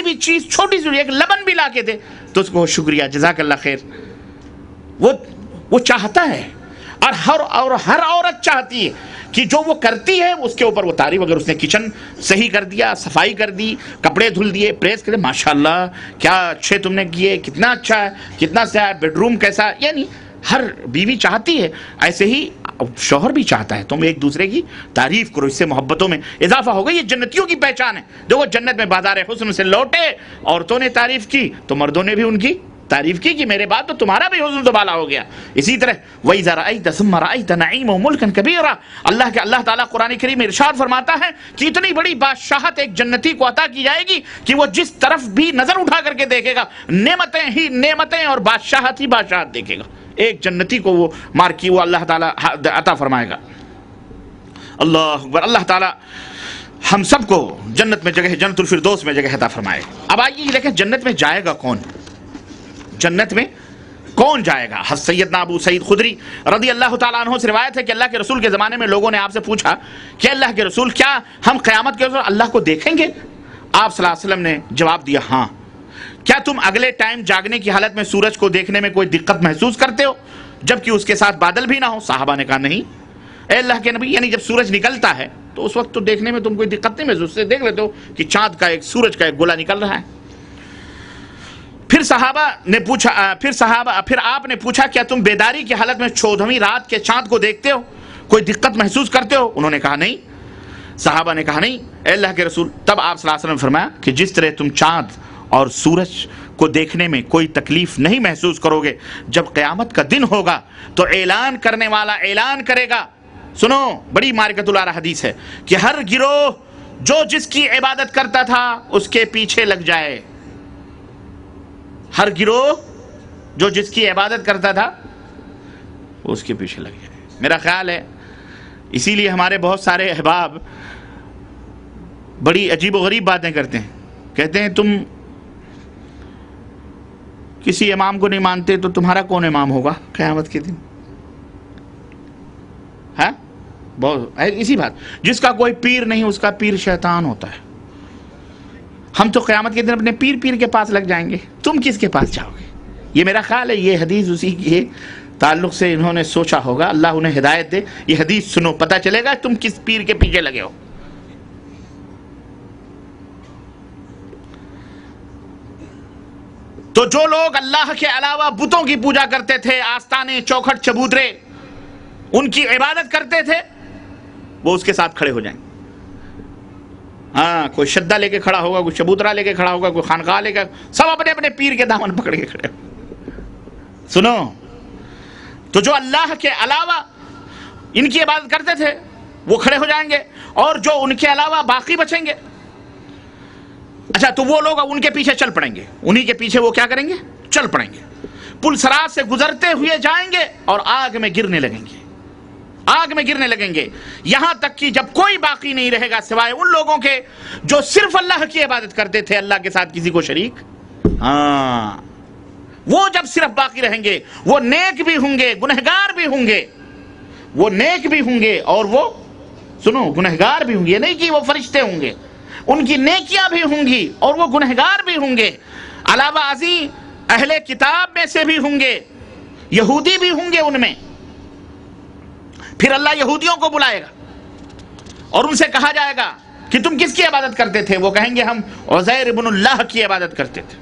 بھی چیز چھوٹی سی ایک لبن بھی لا کے دے تو اس کو شکریہ جزاک اللہ خیر، وہ چاہتا ہے۔ اور ہر عورت چاہتی ہے کہ جو وہ کرتی ہے اس کے اوپر وہ تعریف، اگر اس نے کچن صحیح کر دیا، صفائی کر دی، کپڑے دھل دیے، پریس کر دے، ماشاءاللہ کیا اچھے تم نے کیے، کتنا اچھا ہے، کتنا سیا ہے، بیڈ روم کیسا، یعنی ہر بیوی چاہتی ہے، ایسے ہی شوہر بھی چاہتا ہے تم ایک دوسرے کی تعریف کرو، اس سے محبتوں میں اضافہ ہوگا۔ یہ جنتیوں کی پہچان ہے۔ دیکھو جنت میں بازار حسن سے لوٹے، عورتوں نے تعریف کی تو مردوں نے بھی ان کی تعریف کی کہ میرے بعد تو تمہارا بھی حسن دوبالا ہو گیا۔ اسی طرح وَإِذَا رَأَيْتَ ثُمَّ رَأَيْتَ نَعِيمًا وَمُلْكًا كَبِيرًا، اللہ تعالیٰ قرآن کریم میں ارشاد فرماتا ہے کہ اتنی بڑی بادشاہت ایک جنتی کو عطا کی جائے گی کہ وہ جس طرف بھی نظر اٹھا کر کے دیکھے گا نعمتیں ہی نعمتیں اور بادشاہت ہی بادشاہت دیکھے گا۔ ایک جنتی کو وہ وہ اللہ تعالیٰ عطا فرمائے گا۔ اللہ اکبر۔ اللہ تعالیٰ ہم سب کو جنت میں جگہ، جنت الفردوس میں جگہ عطا فرمائے۔ اب آئیے دیکھیں جنت میں جائے گا کون، جنت میں کون جائے گا۔ حضرت سیدنا ابو سعید خدری رضی اللہ تعالیٰ عنہ سے روایت ہے کہ اللہ کے رسول کے زمانے میں لوگوں نے آپ سے پوچھا کہ اللہ کے رسول کیا ہم قیامت کے روز اللہ کو دیکھیں گے؟ آپ صلی اللہ علیہ وسلم نے جواب دیا ہاں۔ کیا تم اگلے ٹائم جاگنے کی حالت میں سورج کو دیکھنے میں کوئی دقت محسوس کرتے ہو جبکہ اس کے ساتھ بادل بھی نہ ہو؟ صحابہ نے کہا نہیں اے اللہ کے نبی، یعنی جب سورج نکلتا ہے تو اس وقت تو دیکھنے میں تم کوئی دقت نہیں محسوس، سے دیکھ لیتے ہو کہ چاند کا ایک سورج کا ایک گولا نکل رہا ہے۔ پھر آپ نے پوچھا کیا تم بیداری کی حالت میں 14ویں رات کے چاند کو دیکھتے ہو، کوئی دقت محسوس کرتے ہو؟ انہوں نے کہا نہیں۔ صحابہ نے کہا نہیں اے اللہ کے رسول۔ تب آپ صلی اللہ علیہ وسلم نے فرمایا کہ جس طرح تم چاند اور سورج کو دیکھنے میں کوئی تکلیف نہیں محسوس کرو گے، جب قیامت کا دن ہوگا تو اعلان کرنے والا اعلان کرے گا، سنو بڑی معرکۃ العرا حدیث ہے کہ ہر گروہ جو جس کی عبادت کرتا تھا اس کے پیچھے لگ جائے، ہر گروہ جو جس کی عبادت کرتا تھا اس کے پیچھے لگ جائے۔ میرا خیال ہے اسی لیے ہمارے بہت سارے احباب بڑی عجیب و غریب باتیں کرتے ہیں، کہتے ہیں تم کسی امام کو نہیں مانتے تو تمہارا کون امام ہوگا قیامت کے دن؟ ہے بہت اسی بات، جس کا کوئی پیر نہیں اس کا پیر شیطان ہوتا ہے۔ ہم تو قیامت کے دن اپنے پیر کے پاس لگ جائیں گے، تم کس کے پاس جاؤ گے؟ یہ میرا خیال ہے یہ حدیث اسی کے تعلق سے انہوں نے سوچا ہوگا، اللہ انہیں ہدایت دے۔ یہ حدیث سنو، پتہ چلے گا تم کس پیر کے پیچھے لگے ہو۔ تو جو لوگ اللہ کے علاوہ بتوں کی پوجا کرتے تھے، آستانے، چوکھٹ، چبوترے، ان کی عبادت کرتے تھے، وہ اس کے ساتھ کھڑے ہو جائیں گے۔ ہاں، کوئی شدہ لے کے کھڑا ہوگا، کوئی چبوترا لے کے کھڑا ہوگا، کوئی خانقاہ لے کے، سب اپنے اپنے پیر کے دامن پکڑ کے کھڑے ہو۔ سنو، تو جو اللہ کے علاوہ ان کی عبادت کرتے تھے وہ کھڑے ہو جائیں گے، اور جو ان کے علاوہ باقی بچیں گے، اچھا تو وہ لوگ ان کے پیچھے چل پڑیں گے، انہی کے پیچھے وہ کیا کریں گے؟ چل پڑیں گے۔ پل صراط سے گزرتے ہوئے جائیں گے اور آگ میں گرنے لگیں گے، آگ میں گرنے لگیں گے، یہاں تک کہ جب کوئی باقی نہیں رہے گا سوائے ان لوگوں کے جو صرف اللہ کی عبادت کرتے تھے، اللہ کے ساتھ کسی کو شریک۔ ہاں، وہ جب صرف باقی رہیں گے، وہ نیک بھی ہوں گے، گنہگار بھی ہوں گے، وہ نیک بھی ہوں گے اور وہ سنو گنہگار بھی ہوں گے، یہ نہیں کہ وہ فرشتے ہوں گے، ان کی نیکیاں بھی ہوں گی اور وہ گنہگار بھی ہوں گے، علاوہ ازیں اہل کتاب میں سے بھی ہوں گے، یہودی بھی ہوں گے ان میں۔ پھر اللہ یہودیوں کو بلائے گا اور ان سے کہا جائے گا کہ تم کس کی عبادت کرتے تھے؟ وہ کہیں گے ہم عزیر ابن اللہ کی عبادت کرتے تھے۔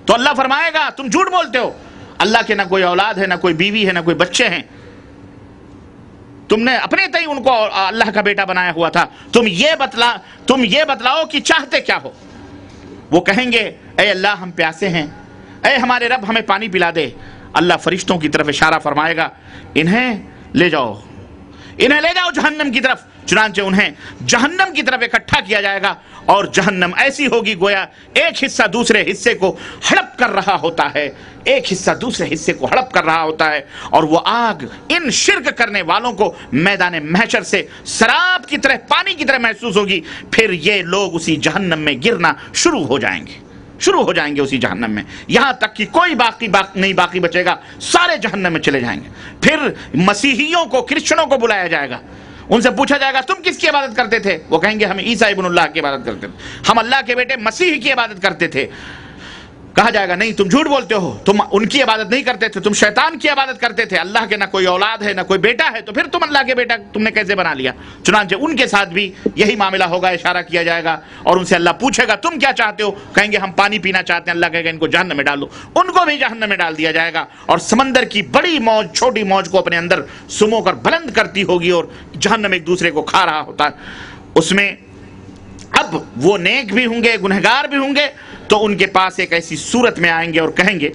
تو اللہ فرمائے گا تم جھوٹ بولتے ہو، اللہ کے نہ کوئی اولاد ہے، نہ کوئی بیوی ہے، نہ کوئی بچے ہیں، تم نے اپنے تئیں ان کو اللہ کا بیٹا بنایا ہوا تھا، تم یہ بتلاؤ کہ چاہتے کیا ہو؟ وہ کہیں گے اے اللہ ہم پیاسے ہیں، اے ہمارے رب ہمیں پانی پلا دے۔ اللہ فرشتوں کی طرف اشارہ فرمائے گا انہیں لے جاؤ جہنم کی طرف۔ چنانچہ انہیں جہنم کی طرف اکٹھا کیا جائے گا، اور جہنم ایسی ہوگی گویا ایک حصہ دوسرے حصے کو ہڑپ کر رہا ہوتا ہے، ایک حصہ دوسرے حصے کو ہڑپ کر رہا ہوتا ہے، اور وہ آگ ان شرک کرنے والوں کو میدان محشر سے سراب کی طرح، پانی کی طرح محسوس ہوگی۔ پھر یہ لوگ اسی جہنم میں گرنا شروع ہو جائیں گے اسی جہنم میں، یہاں تک کہ کوئی نہیں باقی بچے گا، سارے جہنم میں چلے جائیں گے۔ پھر مسیحیوں کو، کرسچنوں کو بلایا جائے گا، ان سے پوچھا جائے گا تم کس کی عبادت کرتے تھے؟ وہ کہیں گے ہم عیسیٰ ابن اللہ کی عبادت کرتے تھے، ہم اللہ کے بیٹے مسیح کی عبادت کرتے تھے۔ کہا جائے گا نہیں، تم جھوٹ بولتے ہو، تم ان کی عبادت نہیں کرتے تھے، تم شیطان کی عبادت کرتے تھے، اللہ کے نہ کوئی اولاد ہے نہ کوئی بیٹا ہے، تو پھر تم اللہ کے بیٹا تم نے کیسے بنا لیا؟ چنانچہ ان کے ساتھ بھی یہی معاملہ ہوگا، اشارہ کیا جائے گا اور ان سے اللہ پوچھے گا تم کیا چاہتے ہو؟ کہیں گے ہم پانی پینا چاہتے ہیں، اللہ کہے گا ان کو جہنم میں ڈال دو، ان کو بھی جہنم میں ڈال دیا جائے گا، اور سمندر کی بڑی موج چھوٹی موج کو اپنے اندر سمو کر بلند کرتی ہوگی اور جہنم ایک دوسرے کو کھا رہا ہوتا ہے۔ اس میں اب وہ نیک بھی ہوں گے، گنہگار بھی ہوں گے، تو ان کے پاس ایک ایسی صورت میں آئیں گے اور کہیں گے،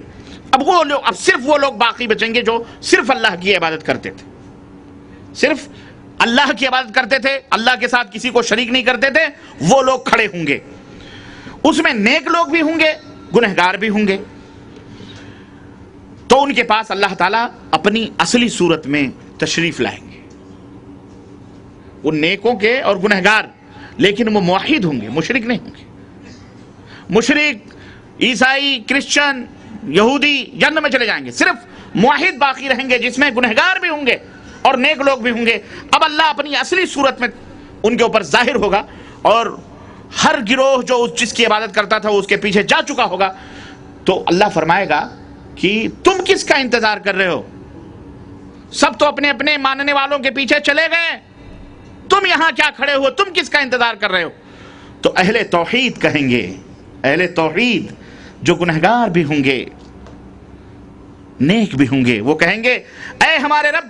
اب وہ لوگ، اب صرف وہ لوگ باقی بچیں گے جو صرف اللہ کی عبادت کرتے تھے، صرف اللہ کی عبادت کرتے تھے، اللہ کے ساتھ کسی کو شریک نہیں کرتے تھے، وہ لوگ کھڑے ہوں گے۔ اس میں نیک لوگ بھی ہوں گے، گنہگار بھی ہوں گے، تو ان کے پاس اللہ تعالیٰ اپنی اصلی صورت میں تشریف لائیں گے، وہ نیکوں کے اور گنہگار، لیکن وہ موحد ہوں گے، مشرک نہیں ہوں گے۔ مشرک، عیسائی، کرسچن، یہودی جہنم میں چلے جائیں گے، صرف موحد باقی رہیں گے، جس میں گنہگار بھی ہوں گے اور نیک لوگ بھی ہوں گے۔ اب اللہ اپنی اصلی صورت میں ان کے اوپر ظاہر ہوگا، اور ہر گروہ جو جس کی عبادت کرتا تھا وہ اس کے پیچھے جا چکا ہوگا، تو اللہ فرمائے گا کہ تم کس کا انتظار کر رہے ہو؟ سب تو اپنے اپنے ماننے والوں کے پیچھے چلے گئے، تم یہاں کیا کھڑے ہو؟ تم کس کا انتظار کر رہے ہو؟ تو اہل توحید کہیں گے، اہل توحید جو گنہگار بھی ہوں گے، نیک بھی ہوں گے، وہ کہیں گے اے ہمارے رب،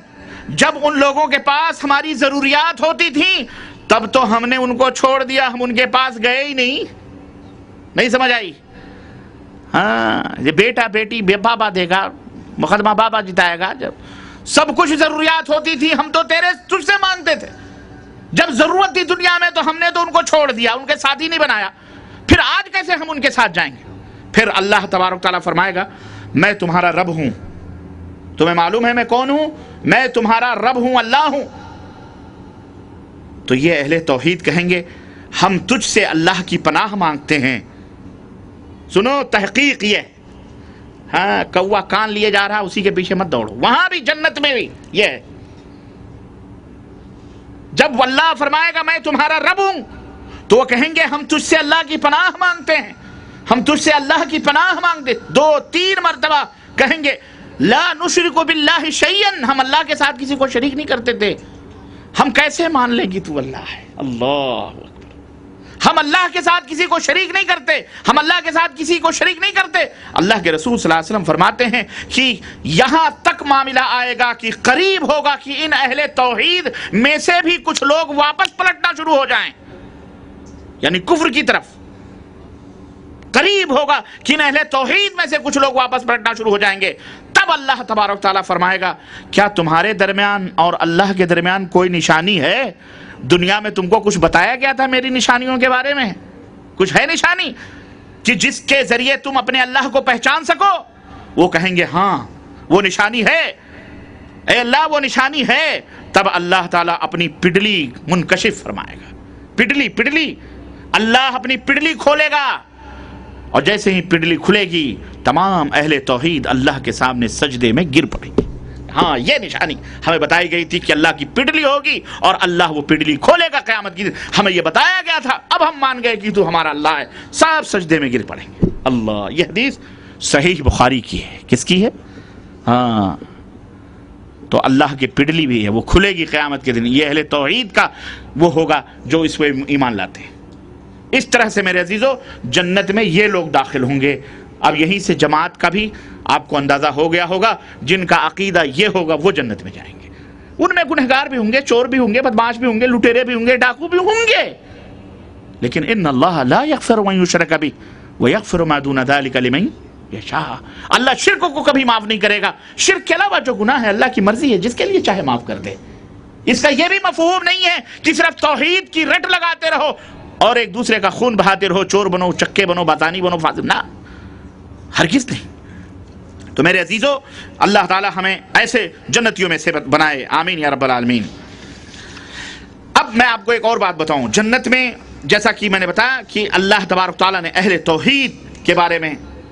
جب ان لوگوں کے پاس ہماری ضروریات ہوتی تھیں تب تو ہم نے ان کو چھوڑ دیا، ہم ان کے پاس گئے ہی نہیں سمجھ آئی؟ ہاں، یہ بیٹا بیٹی بابا دے گا، مقدمہ بابا جتائے گا۔ جب سب کچھ ضروریات ہوتی تھی ہم تو تجھ سے مانگتے تھے، جب ضرورت تھی دنیا میں تو ہم نے تو ان کو چھوڑ دیا، ان کے ساتھ ہی نہیں بنایا، پھر آج کیسے ہم ان کے ساتھ جائیں گے؟ پھر اللہ تبارک تعالیٰ فرمائے گا میں تمہارا رب ہوں، تمہیں معلوم ہے میں کون ہوں؟ میں تمہارا رب ہوں، اللہ ہوں۔ تو یہ اہل توحید کہیں گے ہم تجھ سے اللہ کی پناہ مانگتے ہیں۔ سنو، تحقیق یہ، ہاں، کوا کان لیے جا رہا اسی کے پیچھے مت دوڑو، وہاں بھی جنت میں بھی یہ ہے، جب اللہ فرمائے گا میں تمہارا رب ہوں تو وہ کہیں گے ہم تجھ سے اللہ کی پناہ مانگتے ہیں، ہم تجھ سے اللہ کی پناہ مانگتے، 2-3 مرتبہ کہیں گے لا نشرک باللہ شیئا، ہم اللہ کے ساتھ کسی کو شریک نہیں کرتے تھے، ہم کیسے مان لے گی تو اللہ ہے؟ اللہ اکبر، ہم اللہ کے ساتھ کسی کو شریک نہیں کرتے، ہم اللہ کے ساتھ کسی کو شریک نہیں کرتے۔ اللہ کے رسول صلی اللہ علیہ وسلم فرماتے ہیں کہ یہاں تک معاملہ آئے گا کہ قریب ہوگا کہ ان اہل توحید میں سے بھی کچھ لوگ واپس پلٹنا شروع ہو جائیں، یعنی کفر کی طرف۔ قریب ہوگا کہ ان اہل توحید میں سے کچھ لوگ واپس پلٹنا شروع ہو جائیں گے، تب اللہ تبارک تعالیٰ فرمائے گا کیا تمہارے درمیان اور اللہ کے درمیان کوئی نشانی ہے؟ دنیا میں تم کو کچھ بتایا گیا تھا میری نشانیوں کے بارے میں؟ کچھ ہے نشانی کہ جس کے ذریعے تم اپنے اللہ کو پہچان سکو؟ وہ کہیں گے ہاں وہ نشانی ہے، اے اللہ وہ نشانی ہے۔ تب اللہ تعالیٰ اپنی پڈلی منکشف فرمائے گا، پڈلی اللہ اپنی پڈلی کھولے گا، اور جیسے ہی پڈلی کھلے گی تمام اہل توحید اللہ کے سامنے سجدے میں گر پڑیں گے۔ ہاں، یہ نشانی ہمیں بتائی گئی تھی کہ اللہ کی پڈلی ہوگی اور اللہ وہ پڈلی کھولے گا قیامت کی، ہمیں یہ بتایا گیا تھا، اب ہم مان گئے کہ تو ہمارا اللہ ہے، سب سجدے میں گر پڑیں گے۔ اللہ، یہ حدیث صحیح بخاری کی ہے، کس کی ہے؟ ہاں، تو اللہ کی پڈلی بھی ہے، وہ کھلے گی قیامت کے دن، یہ اہل توحید کا وہ ہوگا جو اس پہ ایمان لاتے ہیں۔ اس طرح سے میرے عزیزو جنت میں یہ لوگ داخل ہوں گے۔ اب یہیں سے جماعت کا بھی آپ کو اندازہ ہو گیا ہوگا، جن کا عقیدہ یہ ہوگا وہ جنت میں جائیں گے۔ ان میں گنہگار بھی ہوں گے، چور بھی ہوں گے، بدماش بھی ہوں گے، لٹیرے بھی ہوں گے، ڈاکو بھی ہوں گے، لیکن ان اللہ لا یغفر ان یشرک بہ ویغفر ما دون ذلک لمن یشاء، اللہ شرک کو کبھی معاف نہیں کرے گا، شرک کے علاوہ جو گناہ ہے اللہ کی مرضی ہے، جس کے لیے چاہے معاف کر دے۔ اس کا یہ بھی مفہوم نہیں ہے کہ صرف توحید کی رٹ لگاتے رہو اور ایک دوسرے کا خون بہاتے رہو، چور بنو، چکے بنو، باتانی بنو، فاسق، نہ، ہرگز نہیں۔ تو میرے عزیزو اللہ تعالی ہمیں ایسے جنتیوں میں سے بنائے، آمین یا رب العالمین۔ اب میں آپ کو ایک اور بات بتاؤں، جنت میں جیسا کہ میں نے بتایا کہ اللہ تبارک تعالیٰ نے اہل توحید کے بارے میں